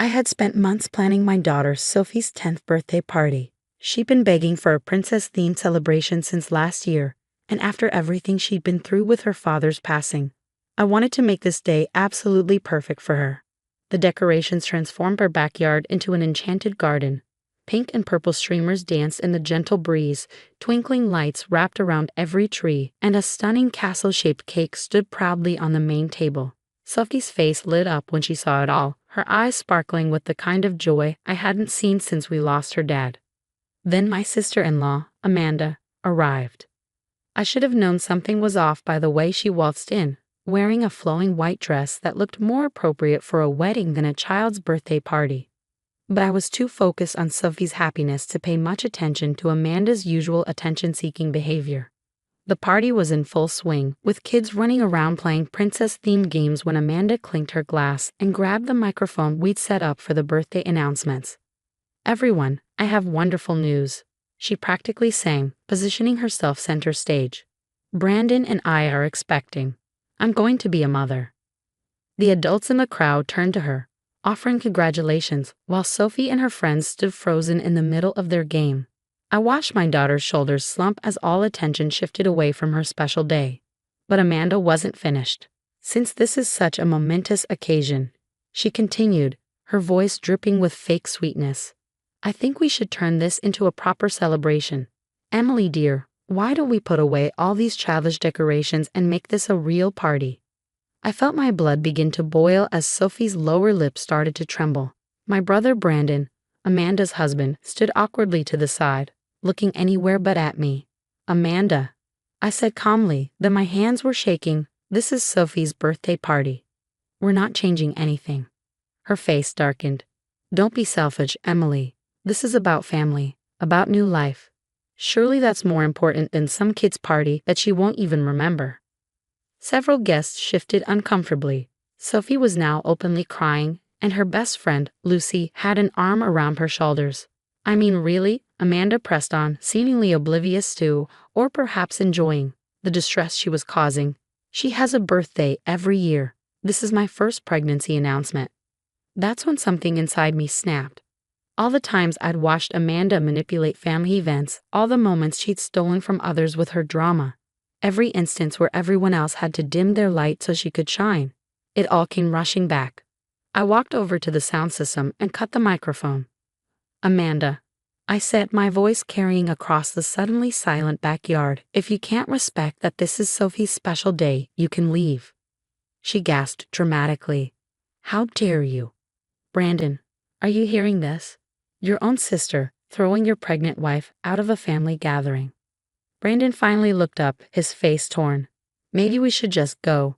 had spent months planning my daughter Sophie's 10th birthday party. She'd been begging for a princess-themed celebration since last year, and after everything she'd been through with her father's passing, I wanted to make this day absolutely perfect for her. The decorations transformed our backyard into an enchanted garden. Pink and purple streamers danced in the gentle breeze, twinkling lights wrapped around every tree, and a stunning castle-shaped cake stood proudly on the main table. Sophie's face lit up when she saw it all, her eyes sparkling with the kind of joy I hadn't seen since we lost her dad. Then my sister-in-law, Amanda, arrived. I should have known something was off by the way she waltzed in, wearing a flowing white dress that looked more appropriate for a wedding than a child's birthday party. But I was too focused on Sophie's happiness to pay much attention to Amanda's usual attention-seeking behavior. The party was in full swing, with kids running around playing princess-themed games when Amanda clinked her glass and grabbed the microphone we'd set up for the birthday announcements. "Everyone, I have wonderful news," she practically sang, positioning herself center stage. "Brandon and I are expecting. I'm going to be a mother." The adults in the crowd turned to her, offering congratulations, while Sophie and her friends stood frozen in the middle of their game. I watched my daughter's shoulders slump as all attention shifted away from her special day. But Amanda wasn't finished. "Since this is such a momentous occasion," she continued, her voice dripping with fake sweetness, "I think we should turn this into a proper celebration. Emily dear, why don't we put away all these childish decorations and make this a real party?" I felt my blood begin to boil as Sophie's lower lip started to tremble. My brother Brandon, Amanda's husband, stood awkwardly to the side, looking anywhere but at me. "Amanda," I said calmly, though my hands were shaking, "this is Sophie's birthday party. We're not changing anything." Her face darkened. "Don't be selfish, Emily. This is about family, about new life. Surely that's more important than some kid's party that she won't even remember." Several guests shifted uncomfortably. Sophie was now openly crying, and her best friend, Lucy, had an arm around her shoulders. "I mean, really?" Amanda pressed on, seemingly oblivious to, or perhaps enjoying, the distress she was causing. "She has a birthday every year. This is my first pregnancy announcement." That's when something inside me snapped. All the times I'd watched Amanda manipulate family events, all the moments she'd stolen from others with her drama, every instance where everyone else had to dim their light so she could shine, it all came rushing back. I walked over to the sound system and cut the microphone. "Amanda," I said, my voice carrying across the suddenly silent backyard, "if you can't respect that this is Sophie's special day, you can leave." She gasped dramatically. "How dare you? Brandon, are you hearing this? Your own sister throwing your pregnant wife out of a family gathering." Brandon finally looked up, his face torn. "Maybe we should just go."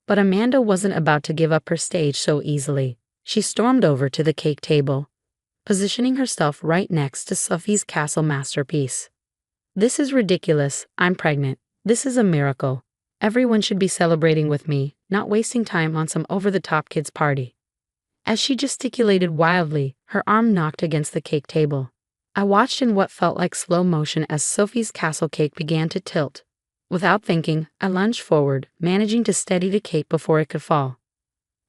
But Amanda wasn't about to give up her stage so easily. She stormed over to the cake table, positioning herself right next to Sophie's castle masterpiece. "This is ridiculous. I'm pregnant. This is a miracle. Everyone should be celebrating with me, not wasting time on some over-the-top kids' party." As she gesticulated wildly, her arm knocked against the cake table. I watched in what felt like slow motion as Sophie's castle cake began to tilt. Without thinking, I lunged forward, managing to steady the cake before it could fall.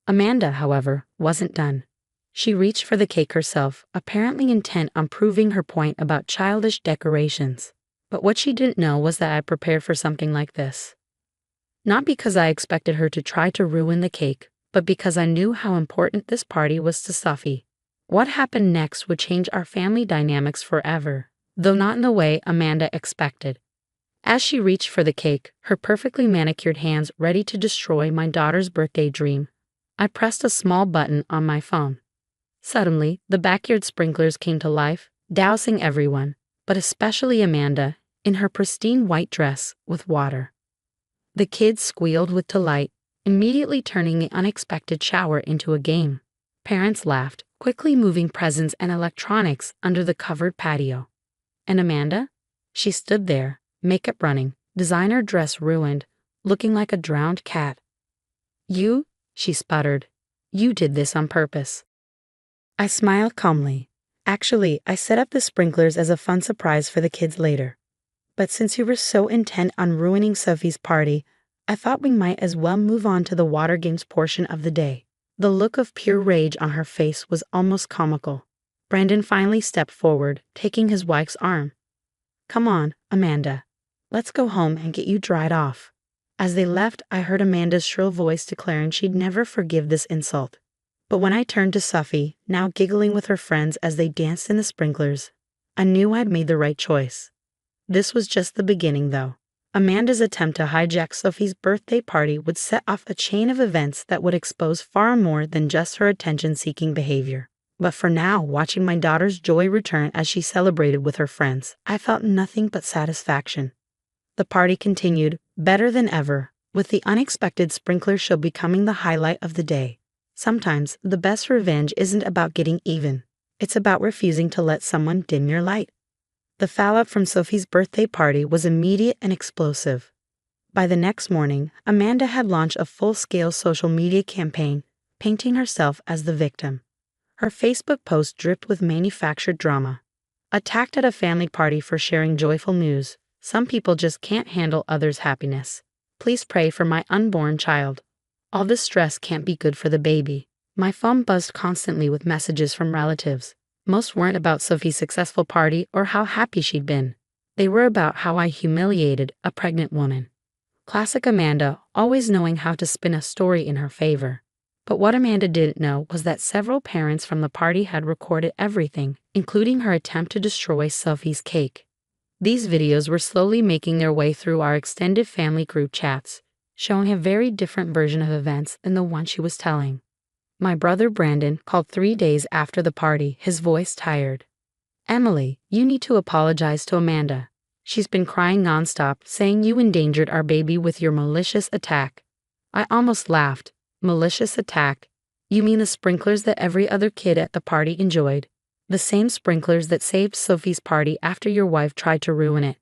Amanda, however, wasn't done. She reached for the cake herself, apparently intent on proving her point about childish decorations. But what she didn't know was that I prepared for something like this. Not because I expected her to try to ruin the cake, but because I knew how important this party was to Sophie. What happened next would change our family dynamics forever, though not in the way Amanda expected. As she reached for the cake, her perfectly manicured hands ready to destroy my daughter's birthday dream, I pressed a small button on my phone. Suddenly, the backyard sprinklers came to life, dousing everyone, but especially Amanda, in her pristine white dress, with water. The kids squealed with delight, immediately turning the unexpected shower into a game. Parents laughed, quickly moving presents and electronics under the covered patio. And Amanda? She stood there, makeup running, designer dress ruined, looking like a drowned cat. "You?" she sputtered. "You did this on purpose." I smiled calmly. "Actually, I set up the sprinklers as a fun surprise for the kids later. But since you were so intent on ruining Sophie's party, I thought we might as well move on to the water games portion of the day. The look of pure rage on her face was almost comical. Brandon finally stepped forward, taking his wife's arm. "Come on, Amanda. Let's go home and get you dried off." As they left, I heard Amanda's shrill voice declaring she'd never forgive this insult. But when I turned to Sophie, now giggling with her friends as they danced in the sprinklers, I knew I'd made the right choice. This was just the beginning, though. Amanda's attempt to hijack Sophie's birthday party would set off a chain of events that would expose far more than just her attention-seeking behavior. But for now, watching my daughter's joy return as she celebrated with her friends, I felt nothing but satisfaction. The party continued, better than ever, with the unexpected sprinkler show becoming the highlight of the day. Sometimes, the best revenge isn't about getting even. It's about refusing to let someone dim your light. The fallout from Sophie's birthday party was immediate and explosive. By the next morning, Amanda had launched a full-scale social media campaign, painting herself as the victim. Her Facebook post dripped with manufactured drama. Attacked at a family party for sharing joyful news. Some people just can't handle others' happiness. Please pray for my unborn child. All this stress can't be good for the baby. My phone buzzed constantly with messages from relatives. Most weren't about Sophie's successful party or how happy she'd been. They were about how I humiliated a pregnant woman. Classic Amanda, always knowing how to spin a story in her favor. But what Amanda didn't know was that several parents from the party had recorded everything, including her attempt to destroy Sophie's cake. These videos were slowly making their way through our extended family group chats, showing a very different version of events than the one she was telling. My brother Brandon called 3 days after the party, his voice tired. "Emily, you need to apologize to Amanda. She's been crying nonstop, saying you endangered our baby with your malicious attack." I almost laughed. Malicious attack? You mean the sprinklers that every other kid at the party enjoyed? The same sprinklers that saved Sophie's party after your wife tried to ruin it.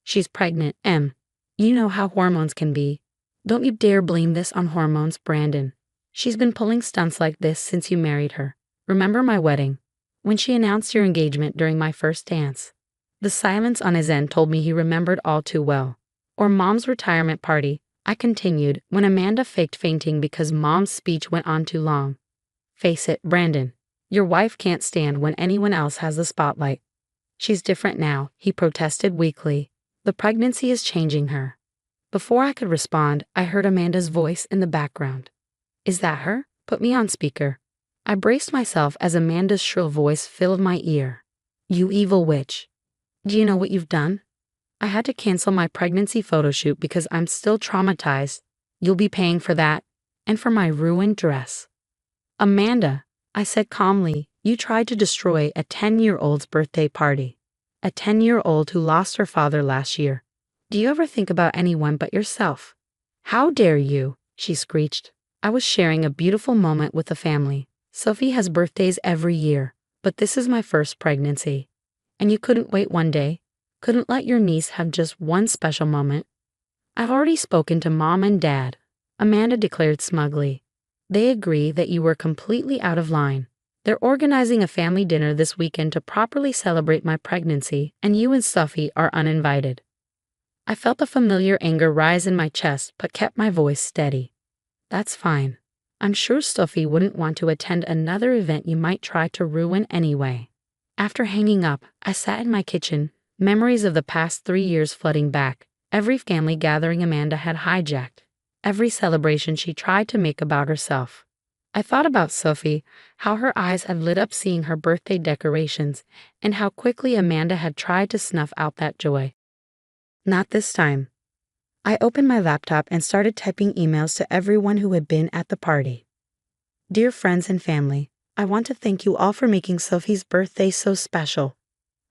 She's pregnant, Em. You know how hormones can be. Don't you dare blame this on hormones, Brandon. She's been pulling stunts like this since you married her. Remember my wedding? When she announced your engagement during my first dance. The silence on his end told me he remembered all too well. Or Mom's retirement party, I continued, when Amanda faked fainting because Mom's speech went on too long. Face it, Brandon. Your wife can't stand when anyone else has the spotlight. She's different now, he protested weakly. The pregnancy is changing her. Before I could respond, I heard Amanda's voice in the background. Is that her? Put me on speaker. I braced myself as Amanda's shrill voice filled my ear. You evil witch. Do you know what you've done? I had to cancel my pregnancy photo shoot because I'm still traumatized. You'll be paying for that, and for my ruined dress. Amanda, I said calmly, you tried to destroy a 10-year-old's birthday party. A 10-year-old who lost her father last year. Do you ever think about anyone but yourself? How dare you, she screeched. I was sharing a beautiful moment with the family. Sophie has birthdays every year, but this is my first pregnancy. And you couldn't wait one day? Couldn't let your niece have just one special moment? I've already spoken to Mom and Dad, Amanda declared smugly. They agree that you were completely out of line. They're organizing a family dinner this weekend to properly celebrate my pregnancy, and you and Sophie are uninvited. I felt a familiar anger rise in my chest, but kept my voice steady. That's fine. I'm sure Sophie wouldn't want to attend another event you might try to ruin anyway. After hanging up, I sat in my kitchen, memories of the past 3 years flooding back. Every family gathering Amanda had hijacked. Every celebration she tried to make about herself. I thought about Sophie, how her eyes had lit up seeing her birthday decorations, and how quickly Amanda had tried to snuff out that joy. Not this time. I opened my laptop and started typing emails to everyone who had been at the party. Dear friends and family, I want to thank you all for making Sophie's birthday so special.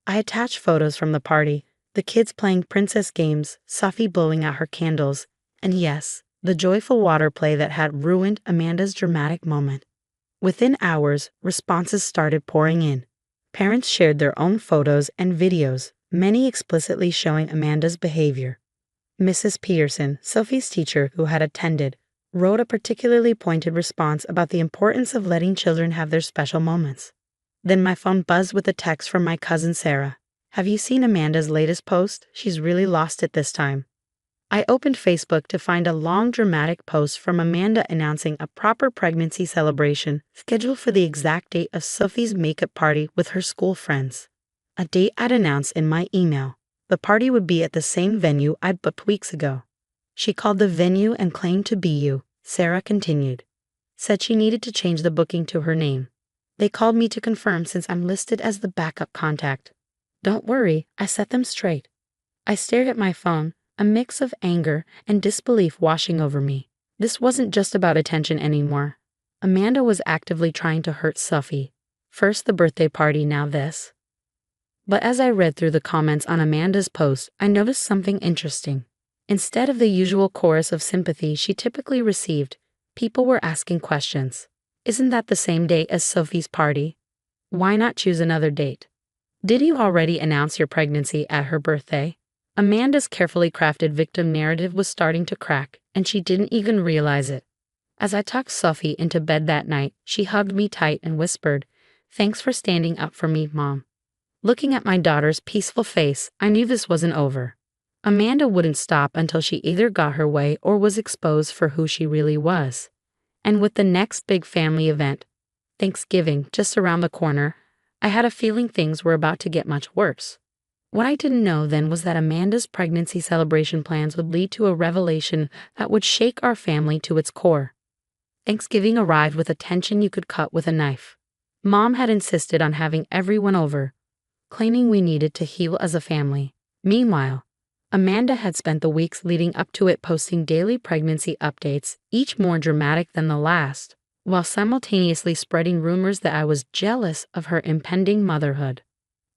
I attached photos from the party, the kids playing princess games, Sophie blowing out her candles, and yes, the joyful water play that had ruined Amanda's dramatic moment. Within hours, responses started pouring in. Parents shared their own photos and videos, many explicitly showing Amanda's behavior. Mrs. Peterson, Sophie's teacher who had attended, wrote a particularly pointed response about the importance of letting children have their special moments. Then my phone buzzed with a text from my cousin Sarah. Have you seen Amanda's latest post? She's really lost it this time. I opened Facebook to find a long dramatic post from Amanda announcing a proper pregnancy celebration scheduled for the exact date of Sophie's makeup party with her school friends. A date I'd announced in my email. The party would be at the same venue I'd booked weeks ago. She called the venue and claimed to be you, Sarah continued. Said she needed to change the booking to her name. They called me to confirm since I'm listed as the backup contact. Don't worry, I set them straight. I stared at my phone, a mix of anger and disbelief washing over me. This wasn't just about attention anymore. Amanda was actively trying to hurt Sophie. First the birthday party, now this. But as I read through the comments on Amanda's post, I noticed something interesting. Instead of the usual chorus of sympathy she typically received, people were asking questions. Isn't that the same date as Sophie's party? Why not choose another date? Did you already announce your pregnancy at her birthday? Amanda's carefully crafted victim narrative was starting to crack, and she didn't even realize it. As I tucked Sophie into bed that night, she hugged me tight and whispered, "Thanks for standing up for me, Mom." Looking at my daughter's peaceful face, I knew this wasn't over. Amanda wouldn't stop until she either got her way or was exposed for who she really was. And with the next big family event, Thanksgiving, just around the corner, I had a feeling things were about to get much worse. What I didn't know then was that Amanda's pregnancy celebration plans would lead to a revelation that would shake our family to its core. Thanksgiving arrived with a tension you could cut with a knife. Mom had insisted on having everyone over, claiming we needed to heal as a family. Meanwhile, Amanda had spent the weeks leading up to it posting daily pregnancy updates, each more dramatic than the last, while simultaneously spreading rumors that I was jealous of her impending motherhood.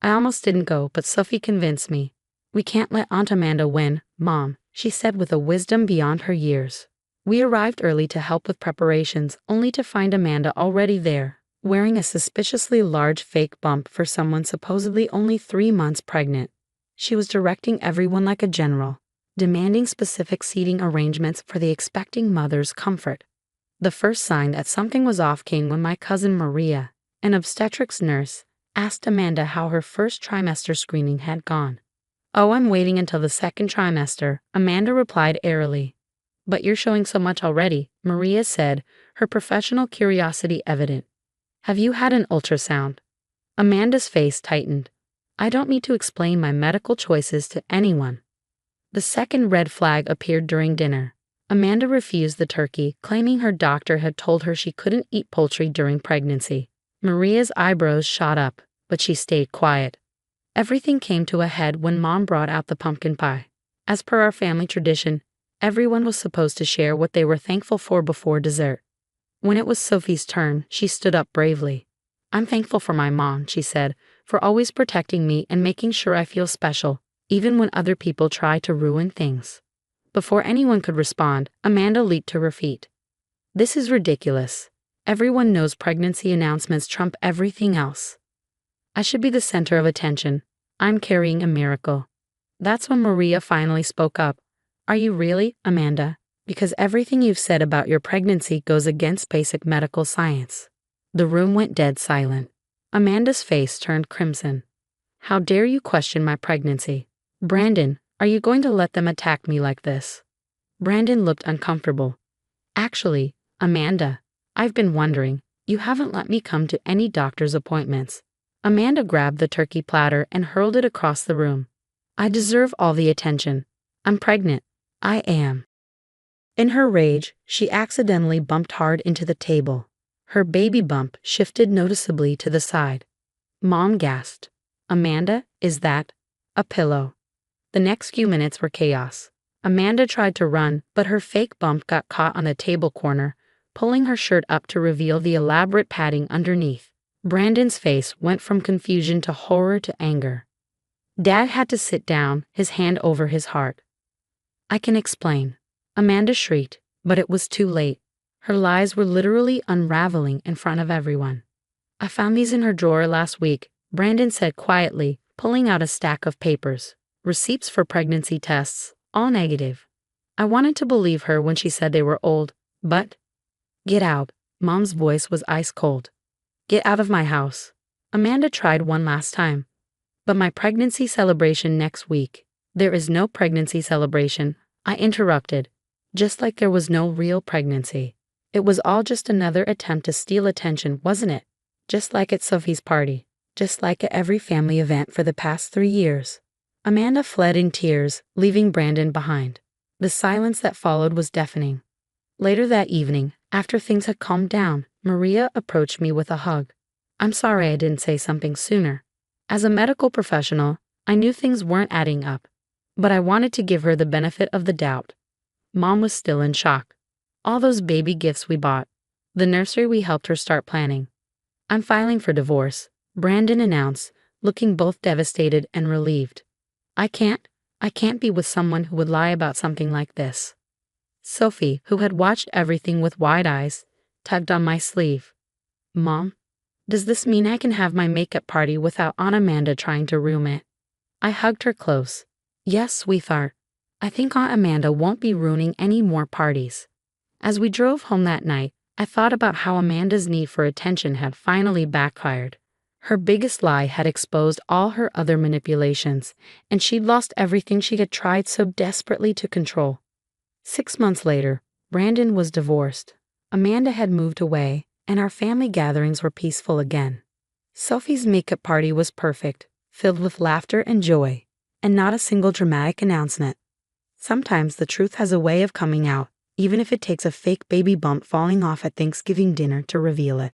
I almost didn't go, but Sophie convinced me. "We can't let Aunt Amanda win, Mom," she said with a wisdom beyond her years. We arrived early to help with preparations, only to find Amanda already there, wearing a suspiciously large fake bump for someone supposedly only 3 months pregnant. She was directing everyone like a general, demanding specific seating arrangements for the expecting mother's comfort. The first sign that something was off came when my cousin Maria, an obstetrics nurse, asked Amanda how her first trimester screening had gone. "Oh, I'm waiting until the second trimester," Amanda replied airily. "But you're showing so much already," Maria said, her professional curiosity evident. "Have you had an ultrasound?" Amanda's face tightened. I don't need to explain my medical choices to anyone. The second red flag appeared during dinner. Amanda refused the turkey, claiming her doctor had told her she couldn't eat poultry during pregnancy. Maria's eyebrows shot up, but she stayed quiet. Everything came to a head when Mom brought out the pumpkin pie. As per our family tradition, everyone was supposed to share what they were thankful for before dessert. When it was Sophie's turn, she stood up bravely. "I'm thankful for my mom," she said, "for always protecting me and making sure I feel special, even when other people try to ruin things." Before anyone could respond, Amanda leaped to her feet. "This is ridiculous. Everyone knows pregnancy announcements trump everything else. I should be the center of attention. I'm carrying a miracle." That's when Maria finally spoke up. "Are you really, Amanda? Because everything you've said about your pregnancy goes against basic medical science." The room went dead silent. Amanda's face turned crimson. "How dare you question my pregnancy? Brandon, are you going to let them attack me like this?" Brandon looked uncomfortable. "Actually, Amanda, I've been wondering, you haven't let me come to any doctor's appointments." Amanda grabbed the turkey platter and hurled it across the room. "I deserve all the attention. I'm pregnant. I am." In her rage, she accidentally bumped hard into the table. Her baby bump shifted noticeably to the side. Mom gasped. "Amanda, is that a pillow?" The next few minutes were chaos. Amanda tried to run, but her fake bump got caught on the table corner, pulling her shirt up to reveal the elaborate padding underneath. Brandon's face went from confusion to horror to anger. Dad had to sit down, his hand over his heart. "I can explain," Amanda shrieked, but it was too late. Her lies were literally unraveling in front of everyone. "I found these in her drawer last week," Brandon said quietly, pulling out a stack of papers. Receipts for pregnancy tests, all negative. I wanted to believe her when she said they were old, but... "Get out." Mom's voice was ice cold. "Get out of my house." Amanda tried one last time. "But my pregnancy celebration next week." "There is no pregnancy celebration. I interrupted, just like there was no real pregnancy. It was all just another attempt to steal attention, wasn't it? Just like at Sophie's party. Just like at every family event for the past 3 years. Amanda fled in tears, leaving Brandon behind. The silence that followed was deafening. Later that evening, after things had calmed down, Maria approached me with a hug. I'm sorry I didn't say something sooner. As a medical professional, I knew things weren't adding up, but I wanted to give her the benefit of the doubt. Mom was still in shock. All those baby gifts we bought, the nursery we helped her start planning. I'm filing for divorce, Brandon announced, looking both devastated and relieved. I can't be with someone who would lie about something like this. Sophie, who had watched everything with wide eyes, tugged on my sleeve. Mom, does this mean I can have my makeup party without Aunt Amanda trying to ruin it? I hugged her close. Yes, sweetheart. I think Aunt Amanda won't be ruining any more parties. As we drove home that night, I thought about how Amanda's need for attention had finally backfired. Her biggest lie had exposed all her other manipulations, and she'd lost everything she had tried so desperately to control. 6 months later, Brandon was divorced. Amanda had moved away, and our family gatherings were peaceful again. Sophie's makeup party was perfect, filled with laughter and joy, and not a single dramatic announcement. Sometimes the truth has a way of coming out, even if it takes a fake baby bump falling off at Thanksgiving dinner to reveal it.